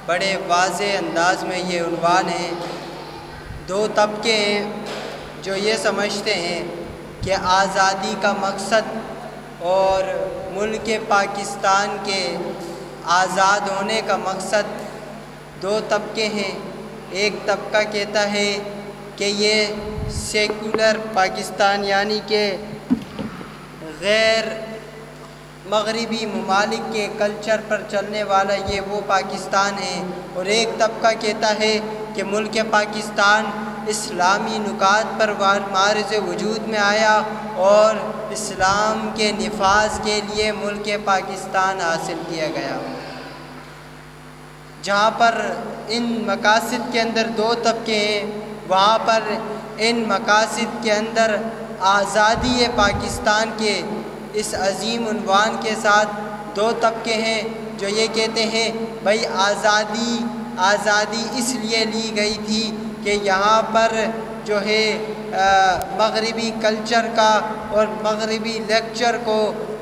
بڑے واضح انداز میں یہ عنوان ہے۔ دو طبقے ہیں جو یہ سمجھتے ہیں کہ آزادی کا مقصد اور ملک پاکستان کے آزاد ہونے کا مقصد، دو طبقے ہیں۔ ایک طبقہ کہتا ہے کہ یہ سیکولر پاکستان یعنی کہ غیر مغربی ممالک کے کلچر پر چلنے والا یہ وہ پاکستان ہے، اور ایک طبقہ کہتا ہے کہ ملک پاکستان اسلامی نکات پر معرض وجود میں آیا اور اسلام کے نفاذ کے لیے ملک پاکستان حاصل کیا گیا۔ جہاں پر ان مقاصد کے اندر دو طبقے ہیں، وہاں پر ان مقاصد کے اندر آزادی پاکستان کے اس عظیم عنوان کے ساتھ دو طبقے ہیں جو یہ کہتے ہیں بھائی آزادی اس لیے لی گئی تھی کہ یہاں پر جو ہے مغربی کلچر کا اور مغربی لیکچر کو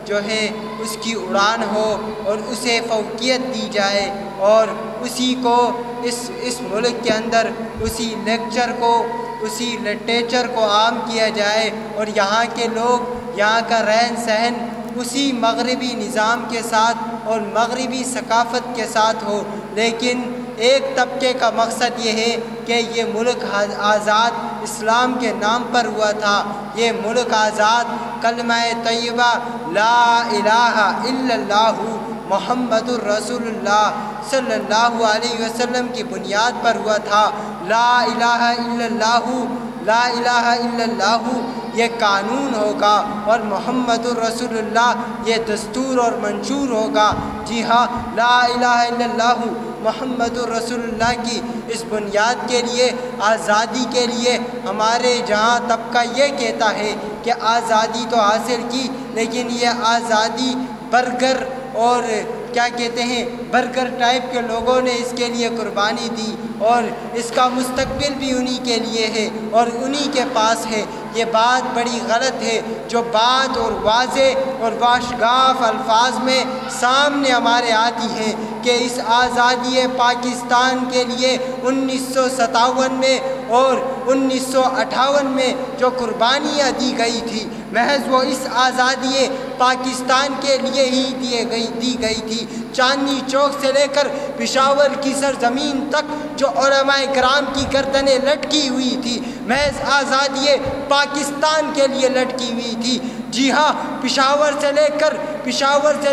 جو ہے اس کی اڑان ہو اور اسے فوقیت دی جائے، اور اسی کو اس ملک کے اندر اسی لیکچر کو اسی لٹریچر کو عام کیا جائے، اور یہاں کے لوگ یہاں کا رہن سہن اسی مغربی نظام کے ساتھ اور مغربی ثقافت کے ساتھ ہو۔ لیکن ایک طبقے کا مقصد یہ ہے کہ یہ ملک آزاد اسلام کے نام پر ہوا تھا، یہ ملک آزاد کلمہ طیبہ لا الہ الا اللہ محمد الرسول اللہ صلی اللہ علیہ وسلم کی بنیاد پر ہوا تھا۔ لا الہ الا اللہ، لا الہ الا اللہ یہ قانون ہوگا، اور محمد الرسول اللہ یہ دستور اور منشور ہوگا۔ جی ہاں، لا الہ الا اللہ محمد الرسول اللہ کی اس بنیاد کے لیے، آزادی کے لیے ہمارے جہاں طبقہ یہ کہتا ہے کہ آزادی تو حاصل کی، لیکن یہ آزادی برگر اور کیا کہتے ہیں برگر ٹائپ کے لوگوں نے اس کے لیے قربانی دی، اور اس کا مستقبل بھی انہی کے لیے ہے اور انہی کے پاس ہے۔ یہ بات بڑی غلط ہے جو بات اور واضح اور واشگاف الفاظ میں سامنے ہمارے آتی ہے کہ اس آزادی پاکستان کے لیے 1957 میں اور 1958 میں جو قربانیاں دی گئی تھی، محض وہ اس آزادی پاکستان کے لیے ہی دی گئی تھی۔ چاندنی چوک سے لے کر پشاور کی سرزمین تک جو علماء کرام کی گردنیں لٹکی ہوئی تھی، محض آزادی پاکستان کے لیے لٹکی ہوئی تھی۔ جی ہاں، پشاور سے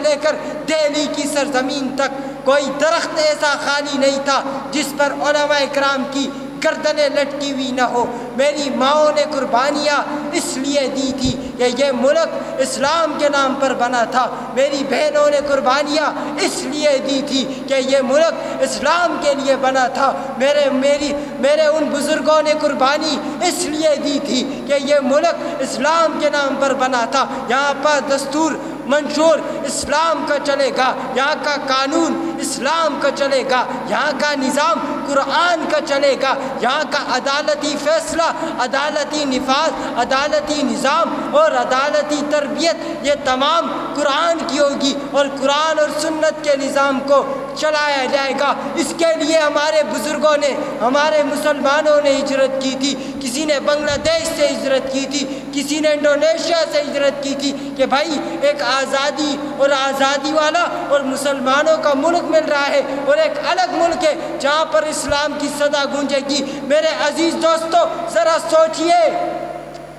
لے کر دہلی کی سرزمین تک کوئی درخت ایسا خالی نہیں تھا جس پر علماء کرام کی گردنیں لٹکی ہوئی نہ ہو۔ میری ماؤں نے قربانیاں اس لیے دی تھی کہ یہ ملک اسلام کے نام پر بنا تھا۔ میری بہنوں نے قربانیاں اس لیے دی تھی کہ یہ ملک اسلام کے لیے بنا تھا۔ میرے ان بزرگوں نے قربانی اس لیے دی تھی کہ یہ ملک اسلام کے نام پر بنا تھا۔ یہاں پر دستور منشور اسلام کا چلے گا، یہاں کا قانون اسلام کا چلے گا، یہاں کا نظام قرآن کا چلے گا، یہاں کا عدالتی فیصلہ، عدالتی نفاذ، عدالتی نظام اور عدالتی تربیت یہ تمام قرآن کی ہوگی، اور قرآن اور سنت کے نظام کو چلایا جائے گا۔ اس کے لیے ہمارے بزرگوں نے، ہمارے مسلمانوں نے ہجرت کی تھی، کسی نے بنگلہ دیش سے ہجرت کی تھی، کسی نے انڈونیشیا سے ہجرت کی تھی کہ بھائی ایک آزادی اور آزادی والا اور مسلمانوں کا ملک مل رہا ہے، اور ایک الگ ملک ہے جہاں پر اسلام کی صدا گونجے گی۔ میرے عزیز دوستو، ذرا سوچئے،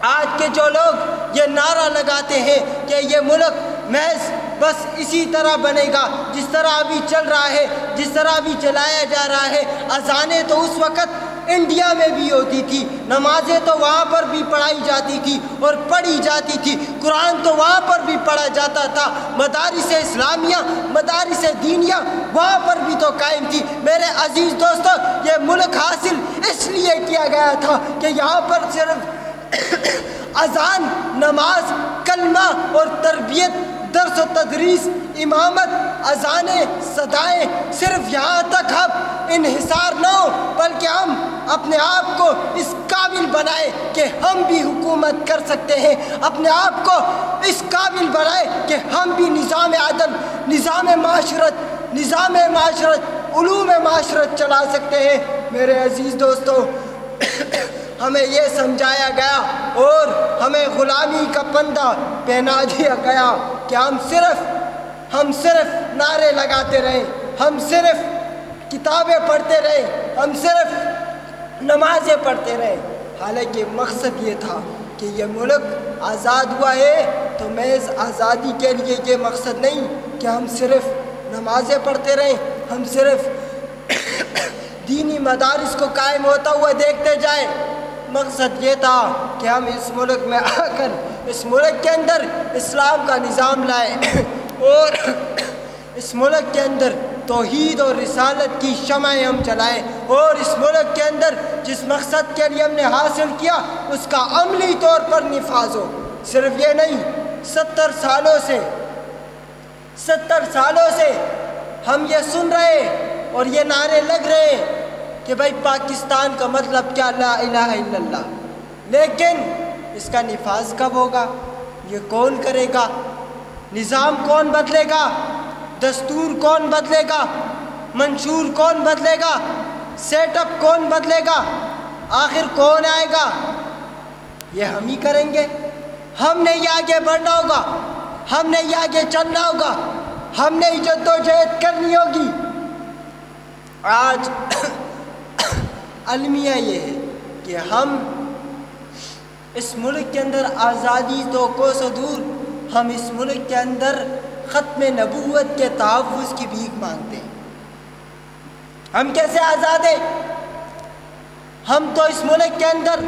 آج کے جو لوگ یہ نعرہ لگاتے ہیں کہ یہ ملک محض بس اسی طرح بنے گا جس طرح ابھی چل رہا ہے، جس طرح ابھی چلایا جا رہا ہے۔ اذانیں تو اس وقت انڈیا میں بھی ہوتی تھی، نمازیں تو وہاں پر بھی پڑھائی جاتی تھی اور پڑھی جاتی تھی، قرآن تو وہاں پر بھی پڑھا جاتا تھا، مدارس اسلامیہ، مدارس دینیہ وہاں پر بھی تو قائم تھی۔ میرے عزیز دوستو، یہ ملک حاصل اس لیے کیا گیا تھا کہ یہاں پر صرف اذان، نماز، کلمہ اور تربیت، درس و تدریس، امامت، اذانیں، صدائیں، صرف یہاں تک ہم انحصار نہ ہو، بلکہ ہم اپنے آپ کو اس قابل بنائے کہ ہم بھی حکومت کر سکتے ہیں، اپنے آپ کو اس قابل بنائے کہ ہم بھی نظام عدل، نظام معاشرت علوم معاشرت چلا سکتے ہیں۔ میرے عزیز دوستو، ہمیں یہ سمجھایا گیا اور ہمیں غلامی کا پندہ پہنا دیا گیا کہ ہم صرف نعرے لگاتے رہیں، ہم صرف کتابیں پڑھتے رہیں، ہم صرف نمازیں پڑھتے رہیں۔ حالانکہ مقصد یہ تھا کہ یہ ملک آزاد ہوا ہے تو محض آزادی کے لیے یہ مقصد نہیں کہ ہم صرف نمازیں پڑھتے رہیں، ہم صرف دینی مدارس کو قائم ہوتا ہوا دیکھتے جائیں۔ مقصد یہ تھا کہ ہم اس ملک میں آ کر اس ملک کے اندر اسلام کا نظام لائیں اور اس ملک کے اندر توحید اور رسالت کی شمعیں ہم جلائیں، اور اس ملک کے اندر جس مقصد کے لیے ہم نے حاصل کیا اس کا عملی طور پر نفاذ ہو۔ صرف یہ نہیں، 70 سالوں سے ہم یہ سن رہے اور یہ نعرے لگ رہے کہ بھائی پاکستان کا مطلب کیا، لا الہ الا اللہ، لیکن اس کا نفاذ کب ہوگا؟ یہ کون کرے گا؟ نظام کون بدلے گا؟ دستور کون بدلے گا؟ منشور کون بدلے گا؟ سیٹ اپ کون بدلے گا؟ آخر کون آئے گا؟ یہ ہم ہی کریں گے۔ ہم نے یہ آگے بڑھنا ہوگا، ہم نے یہ آگے چلنا ہوگا، ہم نے جد و جہد کرنی ہوگی۔ آج المیہ یہ ہے کہ ہم اس ملک کے اندر آزادی تو کو سے دور، ہم اس ملک کے اندر ختم نبوت کے تحفظ کی بھیک مانگتے ہیں۔ ہم کیسے آزاد ہیں؟ ہم تو اس ملک کے اندر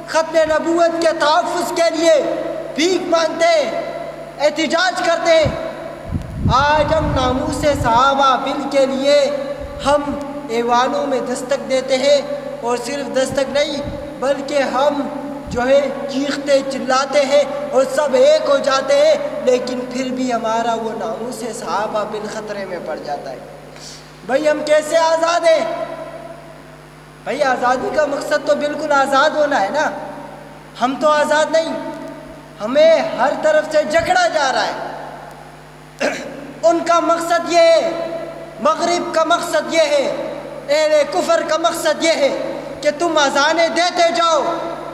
ختم نبوت کے تحفظ کے لیے بھیک مانگتے ہیں، احتجاج کرتے ہیں۔ آج ہم ناموس صحابہ بل کے لیے ہم ایوانوں میں دستک دیتے ہیں، اور صرف دستک نہیں بلکہ ہم جو ہے چیختے چلاتے ہیں اور سب ایک ہو جاتے ہیں، لیکن پھر بھی ہمارا وہ ناموس صحابہ بل خطرے میں پڑ جاتا ہے۔ بھائی ہم کیسے آزاد ہیں؟ بھائی آزادی کا مقصد تو بالکل آزاد ہونا ہے نا، ہم تو آزاد نہیں، ہمیں ہر طرف سے جکڑا جا رہا ہے۔ ان کا مقصد یہ ہے، مغرب کا مقصد یہ ہے، اہل کفر کا مقصد یہ ہے کہ تم اذانیں دیتے جاؤ،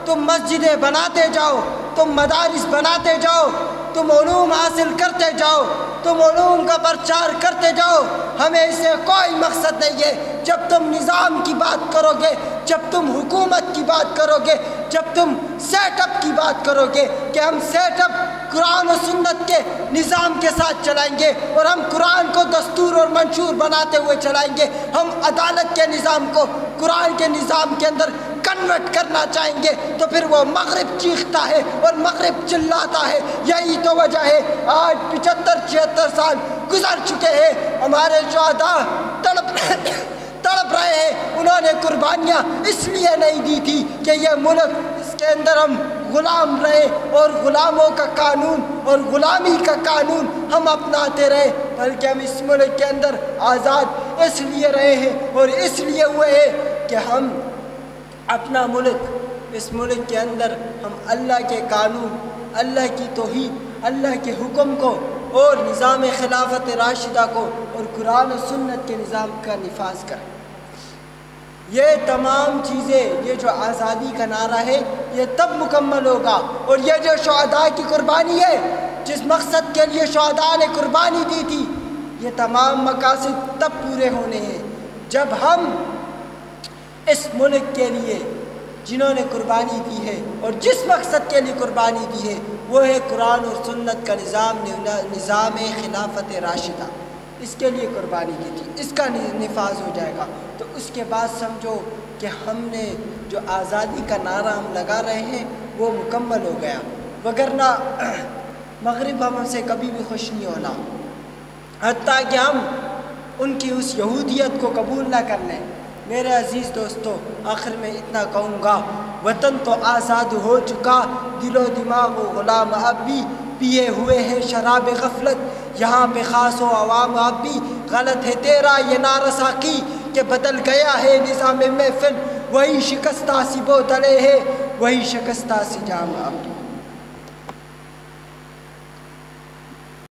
تم مسجدیں بناتے جاؤ، تم مدارس بناتے جاؤ، تم علوم حاصل کرتے جاؤ، تم علوم کا پرچار کرتے جاؤ۔ ہمیں اس سے کوئی مقصد نہیں ہے۔ جب تم نظام کی بات کرو گے، جب تم حکومت کی بات کرو گے، جب تم سیٹ اپ کی بات کرو گے کہ ہم سیٹ اپ قرآن و سنت کے نظام کے ساتھ چلائیں گے اور ہم قرآن کو دستور اور منشور بناتے ہوئے چلائیں گے، ہم عدالت کے نظام کو قرآن کے نظام کے اندر کنورٹ کرنا چاہیں گے، تو پھر وہ مغرب چیختا ہے اور مغرب چلاتا ہے۔ یہی تو وجہ ہے آج 75-76 سال گزر چکے ہیں، ہمارے شہداء تڑپ رہے ہیں۔ انہوں نے قربانیاں اس لیے نہیں دی تھی کہ یہ ملک اس کے اندر ہم غلام رہے اور غلاموں کا قانون اور غلامی کا قانون ہم اپناتے رہے، بلکہ ہم اس ملک کے اندر آزاد اس لیے رہے ہیں اور اس لیے ہوئے ہیں کہ ہم اپنا ملک، اس ملک کے اندر ہم اللہ کے قانون، اللہ کی توحید، اللہ کے حکم کو اور نظام خلافت راشدہ کو اور قرآن و سنت کے نظام کا نفاذ کریں۔ یہ تمام چیزیں، یہ جو آزادی کا نعرہ ہے یہ تب مکمل ہوگا، اور یہ جو شہداء کی قربانی ہے، جس مقصد کے لیے شہداء نے قربانی دی تھی، یہ تمام مقاصد تب پورے ہونے ہیں جب ہم اس ملک کے لیے جنہوں نے قربانی دی ہے اور جس مقصد کے لیے قربانی دی ہے وہ ہے قرآن اور سنت کا نظام خلافت راشدہ، اس کے لیے قربانی کی تھی، اس کا نفاذ ہو جائے گا تو اس کے بعد سمجھو کہ ہم نے جو آزادی کا نعرہ ہم لگا رہے ہیں وہ مکمل ہو گیا، وگرنہ مغرب ہم سے کبھی بھی خوش نہیں ہونا، حتیٰ کہ ہم ان کی اس یہودیت کو قبول نہ کر لیں۔ میرے عزیز دوستو، آخر میں اتنا کہوں گا، وطن تو آزاد ہو چکا، دل و دماغ و غلام اب بھی پیے ہوئے ہیں شراب غفلت، یہاں پہ خاص و عوام اب بھی غلط ہے تیرا یہ نعرہ ساقی کہ بدل گیا ہے نظام محفل، وہی شکستہ سی بوتلیں ہے، وہی شکستہ سی جام اب بھی۔